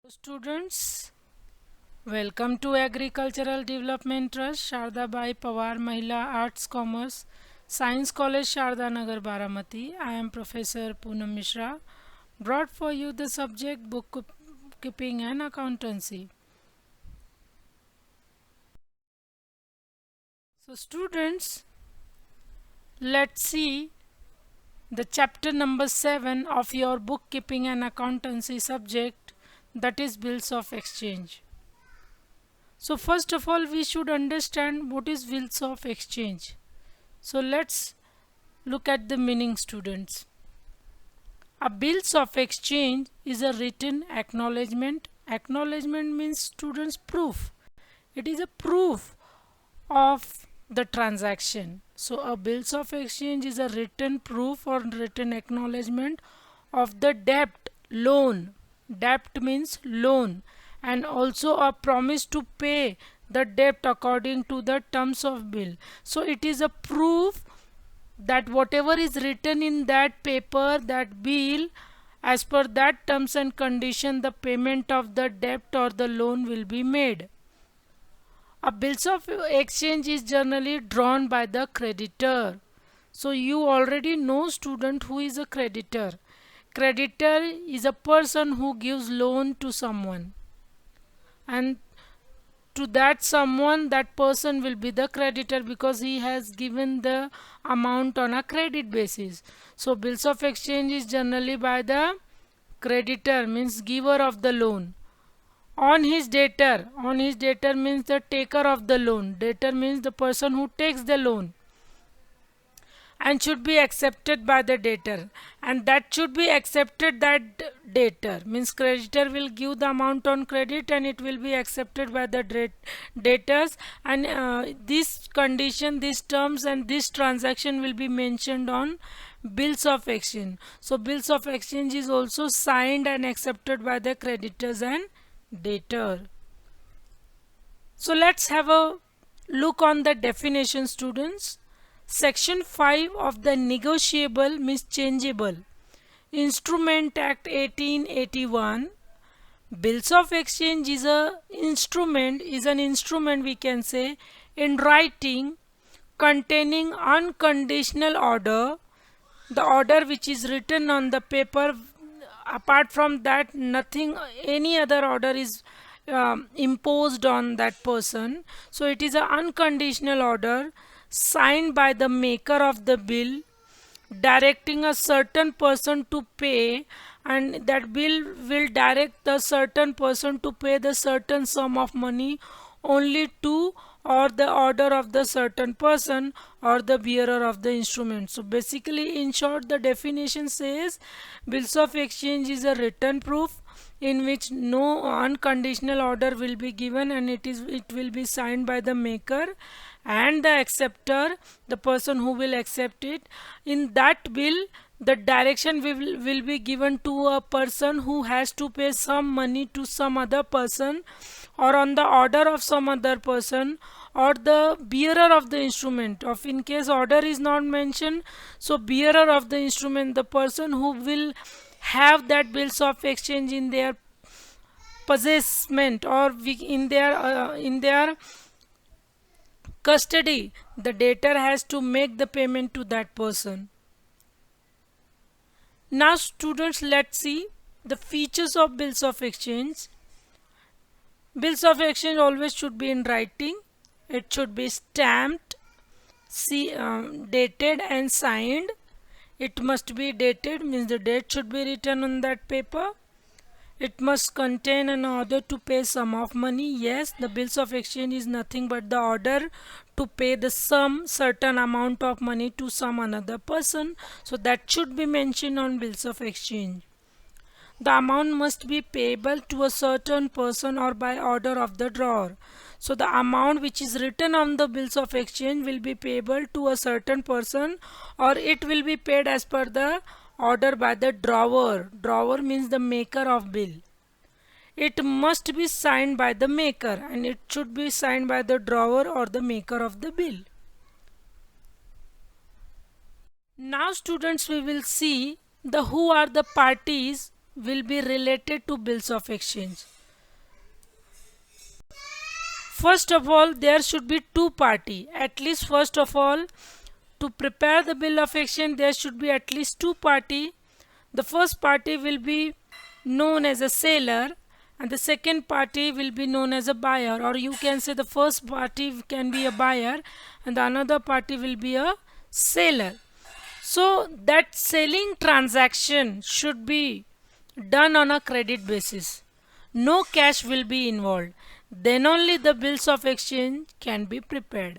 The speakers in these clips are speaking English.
Students, welcome to Agricultural Development Trust, Sharda Bai Pawar Mahila Arts Commerce Science College, Sharda Nagar, Baramati. I am Professor Poonam Mishra. Brought for you the subject bookkeeping and accountancy. So, students, let's see the chapter number 7 of your bookkeeping and accountancy subject, that is bills of exchange. So first of all we should understand what is bills of exchange. So let's look at the meaning, students. A bills of exchange is a written acknowledgement. Acknowledgement means, students, proof. It is a proof of the transaction. So a bills of exchange is a written proof or written acknowledgement of the debt, loan. Debt means loan, and also a promise to pay the debt according to the terms of bill. So it is a proof that whatever is written in that paper, that bill, as per that terms and condition, the payment of the debt or the loan will be made. A bills of exchange is generally drawn by the creditor. So you already know, student, who is a creditor. Creditor is a person who gives loan to someone, and to that someone, that person will be the creditor because he has given the amount on a credit basis. So bills of exchange is generally by the creditor, means giver of the loan. On his debtor means the taker of the loan. Debtor means the person who takes the loan, and should be accepted by the debtor, and that should be accepted, that debtor means creditor will give the amount on credit and it will be accepted by the debtors, and this condition, these terms and this transaction will be mentioned on bills of exchange. So bills of exchange is also signed and accepted by the creditors and debtor. So let's have a look on the definition, students. Section 5 of the Negotiable means Changeable Instrument Act 1881. Bills of exchange is an instrument, we can say, in writing, containing unconditional order, the order which is written on the paper. Apart from that, nothing, any other order is imposed on that person. So it is an unconditional order signed by the maker of the bill, directing a certain person to pay, and that bill will direct the certain person to pay the certain sum of money only to or the order of the certain person or the bearer of the instrument. So basically, in short, the definition says bills of exchange is a written proof in which no unconditional order will be given, and it will be signed by the maker and the acceptor, the person who will accept it. In that bill, the direction will be given to a person who has to pay some money to some other person, or on the order of some other person, or the bearer of the instrument. Of in case order is not mentioned, so bearer of the instrument, the person who will have that bills of exchange in their possessment or in their custody, the debtor has to make the payment to that person. Now students, let's see the features of bills of exchange. Bills of exchange always should be in writing. It should be stamped, dated and signed. It must be dated, means the date should be written on that paper. It must contain an order to pay sum of money. Yes, the bills of exchange is nothing but the order to pay the certain amount of money to some another person. So that should be mentioned on bills of exchange. The amount must be payable to a certain person or by order of the drawer. So the amount which is written on the bills of exchange will be payable to a certain person, or it will be paid as per the order by the drawer. Drawer means the maker of bill. It must be signed by the maker, and it should be signed by the drawer or the maker of the bill. Now students, we will see who are the parties will be related to bills of exchange. First of all, there should be two party. At least first of all, to prepare the bill of exchange, there should be at least two party. The first party will be known as a seller and the second party will be known as a buyer, or you can say the first party can be a buyer and the another party will be a seller. So that selling transaction should be done on a credit basis. No cash will be involved. Then only the bills of exchange can be prepared.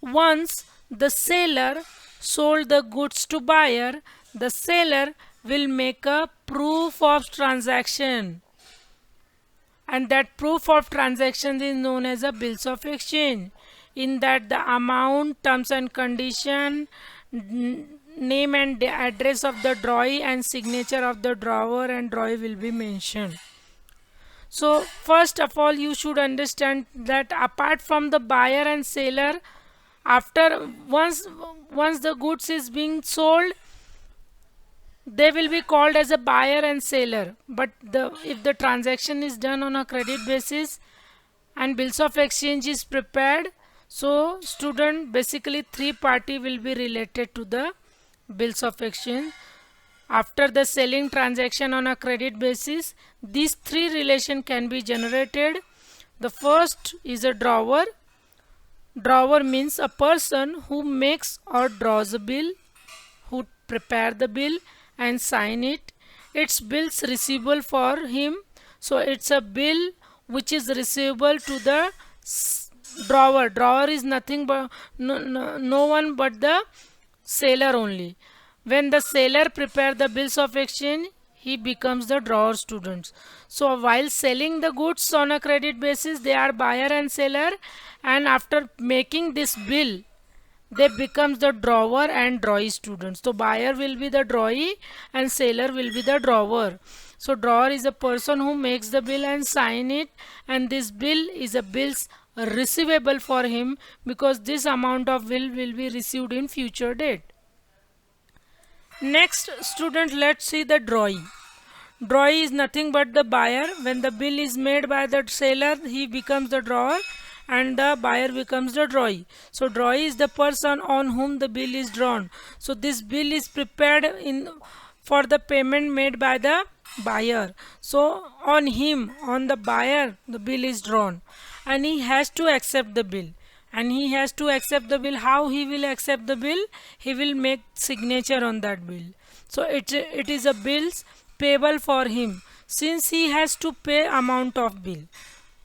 Once the seller sold the goods to buyer, the seller will make a proof of transaction, and that proof of transaction is known as a bills of exchange. In that the amount, terms and condition, name and address of the drawee and signature of the drawer and drawee will be mentioned. So first of all, you should understand that apart from the buyer and seller, after once the goods is being sold, they will be called as a buyer and seller. But if the transaction is done on a credit basis and bills of exchange is prepared, so student, basically three party will be related to the bills of exchange. After the selling transaction on a credit basis, these three relation can be generated. The first is a drawer. Drawer means a person who makes or draws a bill, who prepare the bill and sign it. It's bills receivable for him. So it's a bill which is receivable to the drawer. Drawer is nothing but no one but the seller only. When the seller prepare the bills of exchange, he becomes the drawer, students. So while selling the goods on a credit basis, they are buyer and seller, and after making this bill, they becomes the drawer and drawee, students. So buyer will be the drawee and seller will be the drawer. So drawer is a person who makes the bill and sign it, and this bill is a bills receivable for him because this amount of bill will be received in future date. Next, student, let's see the drawee. Drawee is nothing but the buyer. When the bill is made by the seller, he becomes the drawer and the buyer becomes the drawee. So drawee is the person on whom the bill is drawn. So this bill is prepared for the payment made by the buyer. So on him, on the buyer, the bill is drawn and he has to accept the bill. And he has to accept the bill. How he will accept the bill? He will make signature on that bill. So it is a bills payable for him since he has to pay amount of bill.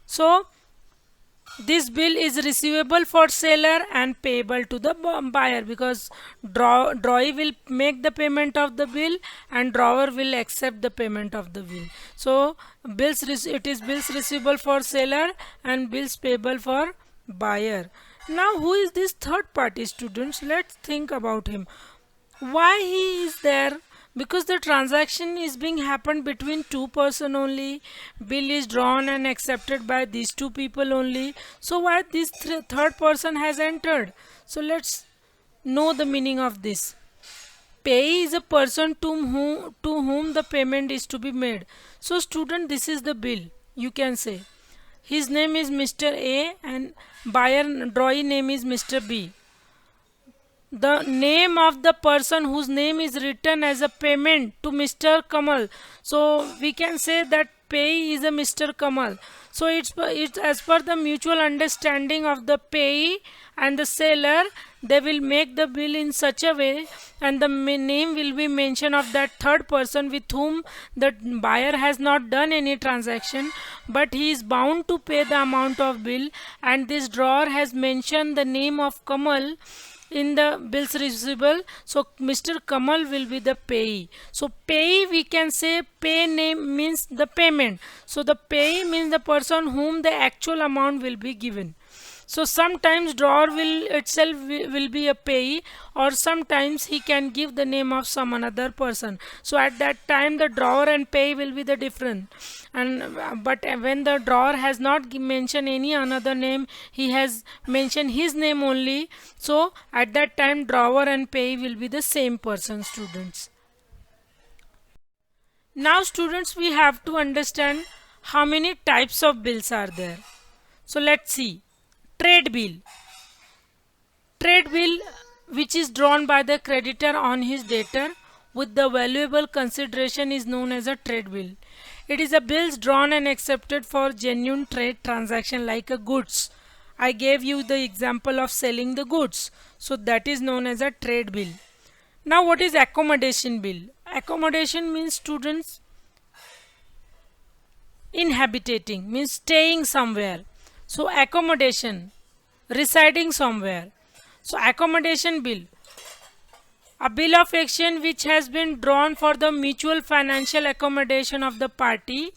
So this bill is receivable for seller and payable to the buyer because drawee will make the payment of the bill and drawer will accept the payment of the bill. So it is bills receivable for seller and bills payable for buyer. Now who is this third party, students? Let's think about him. Why he is there? Because the transaction is being happened between two person only. Bill is drawn and accepted by these two people only. So why this third person has entered? So let's know the meaning of this. Payee is a person to whom the payment is to be made. So student, this is the bill. You can say his name is Mr. A and buyer drawee name is Mr. B. The name of the person whose name is written as a payment to Mr. Kamal. So we can say that payee is a Mr. Kamal. So it's as per the mutual understanding of the payee and the seller. They will make the bill in such a way and the name will be mentioned of that third person with whom the buyer has not done any transaction, but he is bound to pay the amount of bill, and this drawer has mentioned the name of Kamal in the bills receivable. So Mr. Kamal will be the payee. So payee, we can say pay name means the payment. So the payee means the person whom the actual amount will be given. So sometimes drawer will itself will be a payee, or sometimes he can give the name of some another person. So at that time the drawer and payee will be the different. And but when the drawer has not mentioned any another name, he has mentioned his name only. So at that time drawer and payee will be the same person, students. Now students, we have to understand how many types of bills are there. So let's see. Trade bill. Trade bill which is drawn by the creditor on his debtor with the valuable consideration is known as a trade bill. It is a bills drawn and accepted for genuine trade transaction like a goods. I gave you the example of selling the goods. So that is known as a trade bill. Now what is accommodation bill? Accommodation means students inhabiting, means staying somewhere. So accommodation, residing somewhere. So accommodation bill. A bill of exchange which has been drawn for the mutual financial accommodation of the party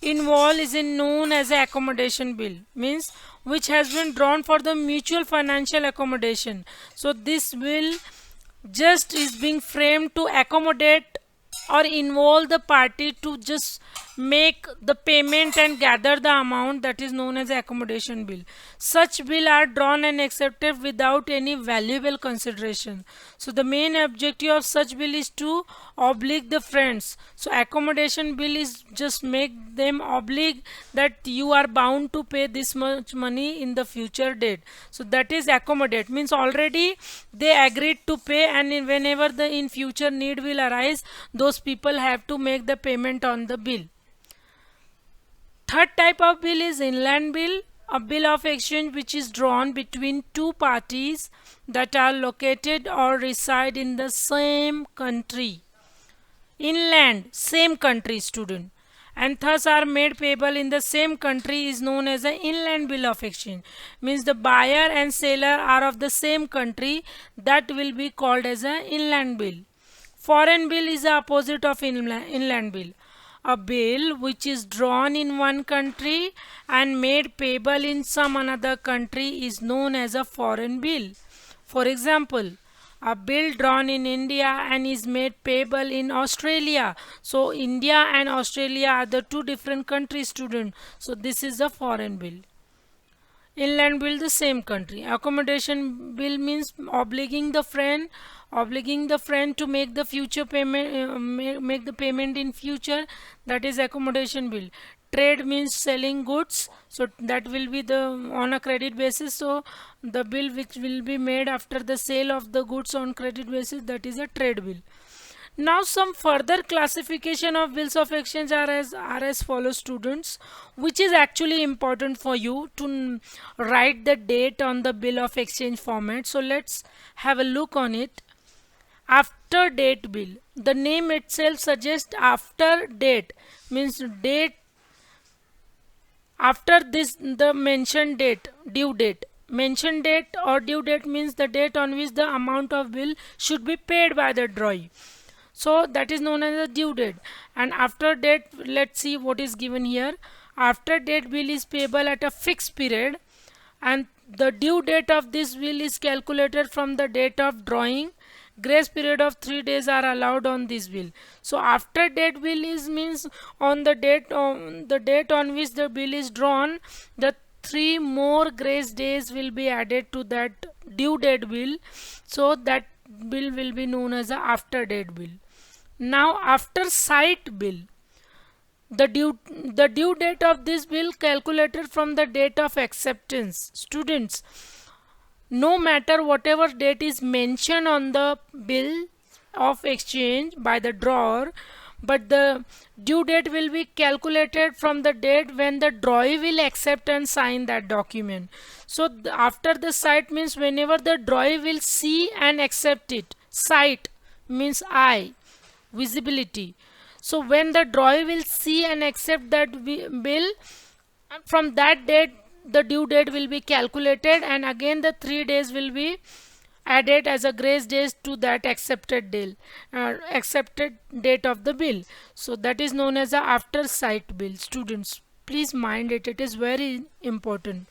involved is known as a accommodation bill, means which has been drawn for the mutual financial accommodation. So this bill just is being framed to accommodate or involve the party to just make the payment and gather the amount, that is known as accommodation bill. Such bill are drawn and accepted without any valuable consideration. So the main objective of such bill is to oblige the friends. So accommodation bill is just make them oblige that you are bound to pay this much money in the future date. So that is accommodate, means already they agreed to pay, and whenever the in future need will arise, those people have to make the payment on the bill. Third type of bill is inland bill, a bill of exchange which is drawn between two parties that are located or reside in the same country. Inland, same country, student, and thus are made payable in the same country is known as an inland bill of exchange. Means the buyer and seller are of the same country, that will be called as an inland bill. Foreign bill is the opposite of inland bill. A bill which is drawn in one country and made payable in some another country is known as a foreign bill. For example, a bill drawn in India and is made payable in Australia. So India and Australia are the two different countries, student. So this is a foreign bill. Inland bill, the same country. Accommodation bill means obliging the friend to make the future payment, make the payment in future, that is accommodation bill. Trade means selling goods, so that will be the on a credit basis. So the bill which will be made after the sale of the goods on credit basis, that is a trade bill. Now some further classification of bills of exchange are as follows, students, which is actually important for you to write the date on the bill of exchange format. So let's have a look on it. After date bill, the name itself suggests after date, means date after this the mentioned date, due date. Mentioned date or due date means the date on which the amount of bill should be paid by the drawee. So that is known as a due date. And after date, let's see what is given here. After date bill is payable at a fixed period, and the due date of this bill is calculated from the date of drawing. Grace period of 3 days are allowed on this bill. So after date bill is means on the date on which the bill is drawn, the 3 more grace days will be added to that due date bill. So that bill will be known as a after date bill. Now after sight bill, the due date of this bill calculated from the date of acceptance. Students, no matter whatever date is mentioned on the bill of exchange by the drawer, but the due date will be calculated from the date when the drawee will accept and sign that document. So after the sight means whenever the drawee will see and accept it. Sight means eye, visibility. So when the drawee will see and accept that bill, from that date the due date will be calculated, and again the 3 days will be added as a grace days to that accepted date of the bill. So that is known as a after sight bill. Students, please mind it, it is very important.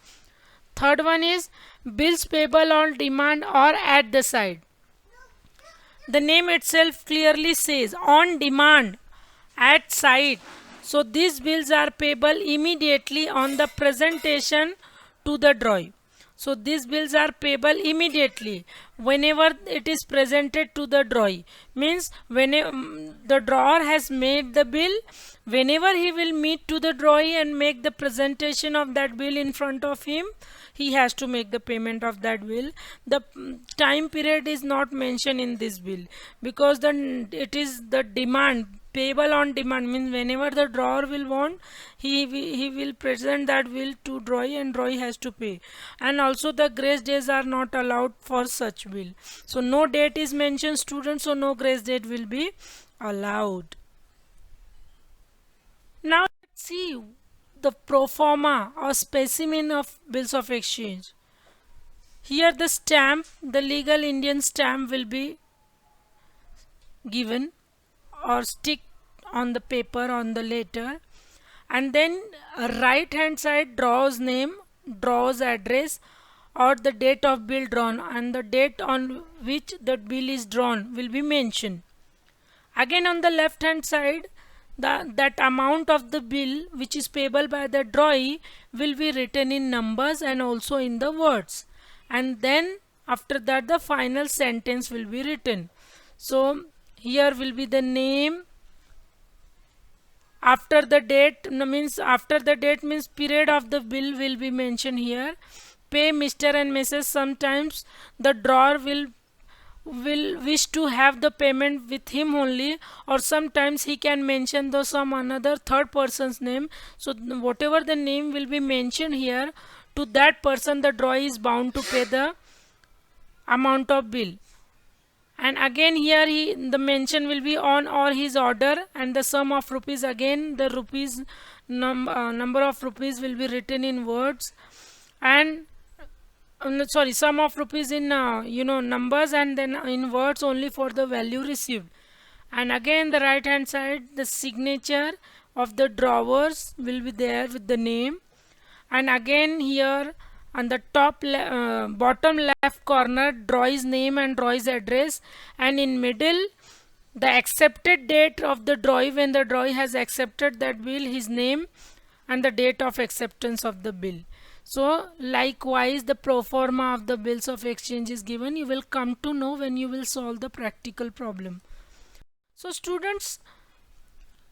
Third one is bills payable on demand or at the sight. The name itself clearly says on demand, at sight. So these bills are payable immediately on the presentation to the drawee. So these bills are payable immediately whenever it is presented to the drawee. Means when the drawer has made the bill, whenever he will meet to the drawee and make the presentation of that bill in front of him, he has to make the payment of that bill. The time period is not mentioned in this bill because it is the demand, payable on demand. Means whenever the drawer will want, he will present that bill to drawee and drawee has to pay. And also the grace days are not allowed for such bill. So no date is mentioned, students, so no grace date will be allowed. Now let's see the pro forma or specimen of bills of exchange. Here the stamp, the legal Indian stamp will be given or stick on the paper on the letter, and then right hand side drawer's name, drawer's address or the date of bill drawn, and the date on which the bill is drawn will be mentioned. Again on the left hand side, that amount of the bill which is payable by the drawee will be written in numbers and also in the words, and then after that the final sentence will be written. So here will be the name, after the date means period of the bill will be mentioned here. Pay Mr. and Mrs. Sometimes the drawer will wish to have the payment with him only, or sometimes he can mention the some another third person's name. So whatever the name will be mentioned here, to that person the drawee is bound to pay the amount of bill. And again here the mention will be on or his order, and the sum of rupees, again the rupees number of rupees will be written in words, and sum of rupees in numbers, and then in words only for the value received. And again the right hand side, the signature of the drawers will be there with the name, and again here on the bottom left corner drawee's name and drawee's address, and in middle the accepted date of the drawee, when the drawee has accepted that bill, his name and the date of acceptance of the bill. So likewise the pro forma of the bills of exchange is given. You will come to know when you will solve the practical problem. So students,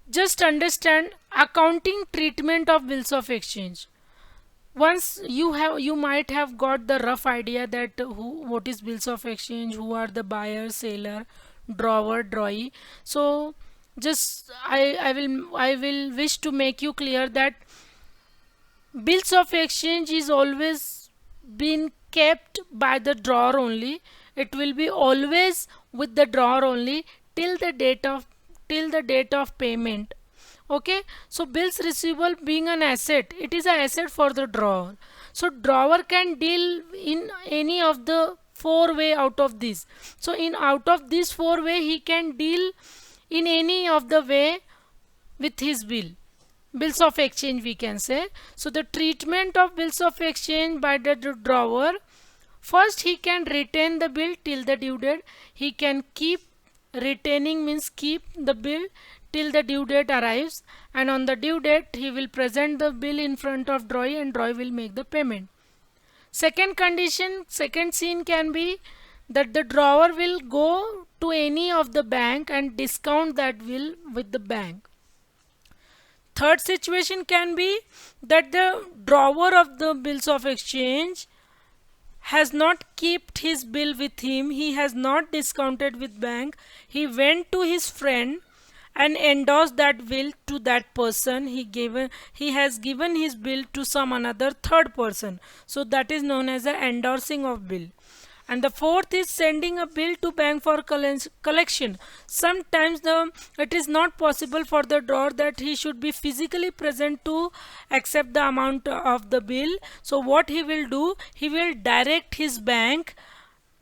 just understand accounting treatment of bills of exchange. Once you might have got the rough idea that what is bills of exchange, who are the buyer, seller, drawer, drawee. So just I will wish to make you clear that bills of exchange is always been kept by the drawer only. It will be always with the drawer only till the date of payment. Okay, so bills receivable being an asset, it is an asset for the drawer. So drawer can deal in any of the four way out of this. So in out of this four way, he can deal in any of the way with his bills of exchange, we can say. So the treatment of bills of exchange by the drawer: first, he can retain the bill till the due date. He can keep, retaining means keep the bill till the due date arrives, and on the due date he will present the bill in front of drawee and drawee will make the payment. Second condition, second scene can be that the drawer will go to any of the bank and discount that bill with the bank. Third situation can be that the drawer of the bills of exchange has not kept his bill with him, he has not discounted with bank, he went to his friend and endorsed that bill to that person. He has given his bill to some another third person. So that is known as the endorsing of bill. And the fourth is sending a bill to bank for collection. Sometimes it is not possible for the drawer that he should be physically present to accept the amount of the bill. So what he will do, he will direct his bank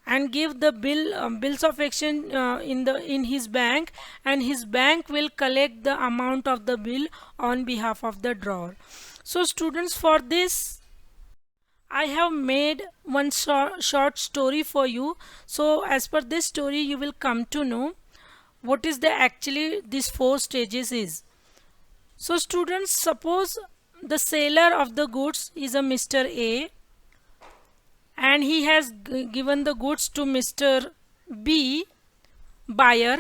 and give the bills of exchange in his bank, and his bank will collect the amount of the bill on behalf of the drawer. So students, for this I have made one short story for you. So as per this story you will come to know what is the actually these four stages is. So students, suppose the seller of the goods is a Mr. A, and he has given the goods to Mr. B, buyer,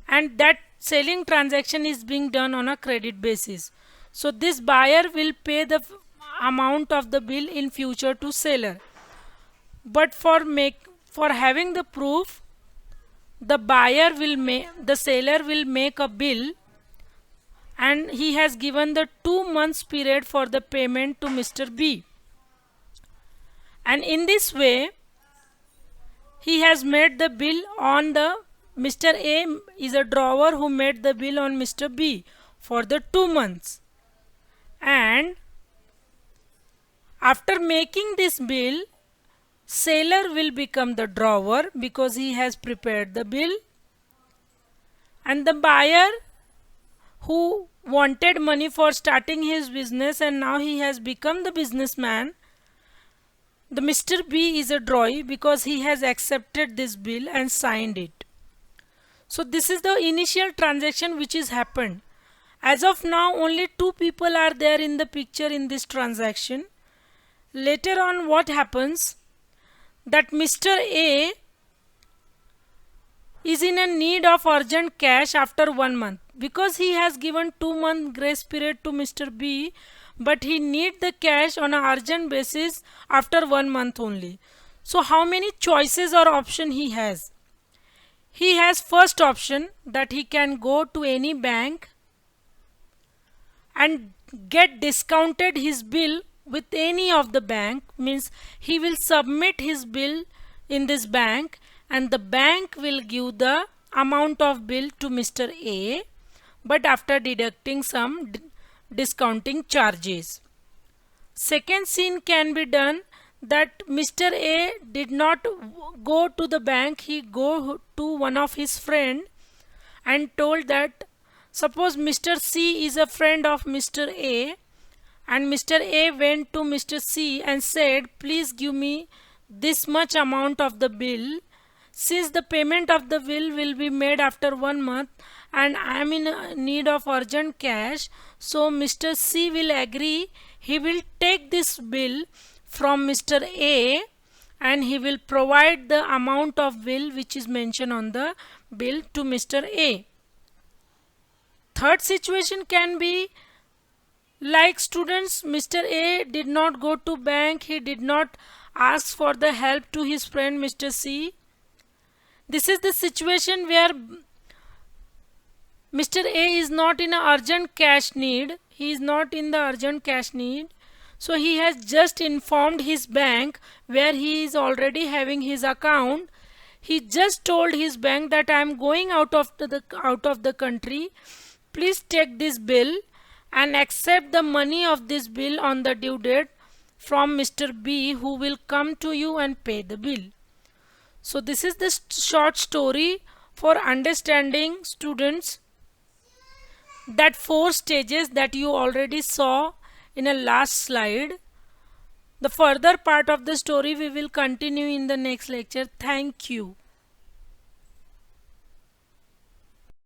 and that selling transaction is being done on a credit basis. So this buyer will pay the amount of the bill in future to seller. But for having the proof, the seller will make a bill, and he has given the 2 months period for the payment to Mr. B. And in this way, he has made the bill on the Mr. A is a drawer who made the bill on Mr. B for the 2 months. And after making this bill, seller will become the drawer because he has prepared the bill, and the buyer who wanted money for starting his business and now he has become the businessman, the Mr. B is a drawee because he has accepted this bill and signed it. So this is the initial transaction which is happened. As of now, only two people are there in the picture in this transaction. Later on, what happens, that Mr. A is in a need of urgent cash after 1 month because he has given 2 month grace period to Mr. B, but he need the cash on an urgent basis after 1 month only. So how many choices or option he has? He has first option that he can go to any bank and get discounted his bill with any of the bank, means he will submit his bill in this bank and the bank will give the amount of bill to Mr. A, but after deducting some discounting charges. Second scene can be done that Mr. A did not go to the bank, he go to one of his friend and told that suppose Mr. C is a friend of Mr. A, and Mr. A went to Mr. C and said, please give me this much amount of the bill, since the payment of the bill will be made after 1 month and I am in need of urgent cash. So Mr. C will agree, he will take this bill from Mr. A and he will provide the amount of bill which is mentioned on the bill to Mr. A. Third situation can be like students, Mr. A did not go to bank, he did not ask for the help to his friend Mr. C. This is the situation where Mr. A is not in a urgent cash need, he is not in the urgent cash need. So he has just informed his bank where he is already having his account. He just told his bank that I am going out of the country. Please take this bill and accept the money of this bill on the due date from Mr. B, who will come to you and pay the bill. So this is the short story for understanding, students, that 4 stages that you already saw in a last slide. The further part of the story we will continue in the next lecture. Thank you.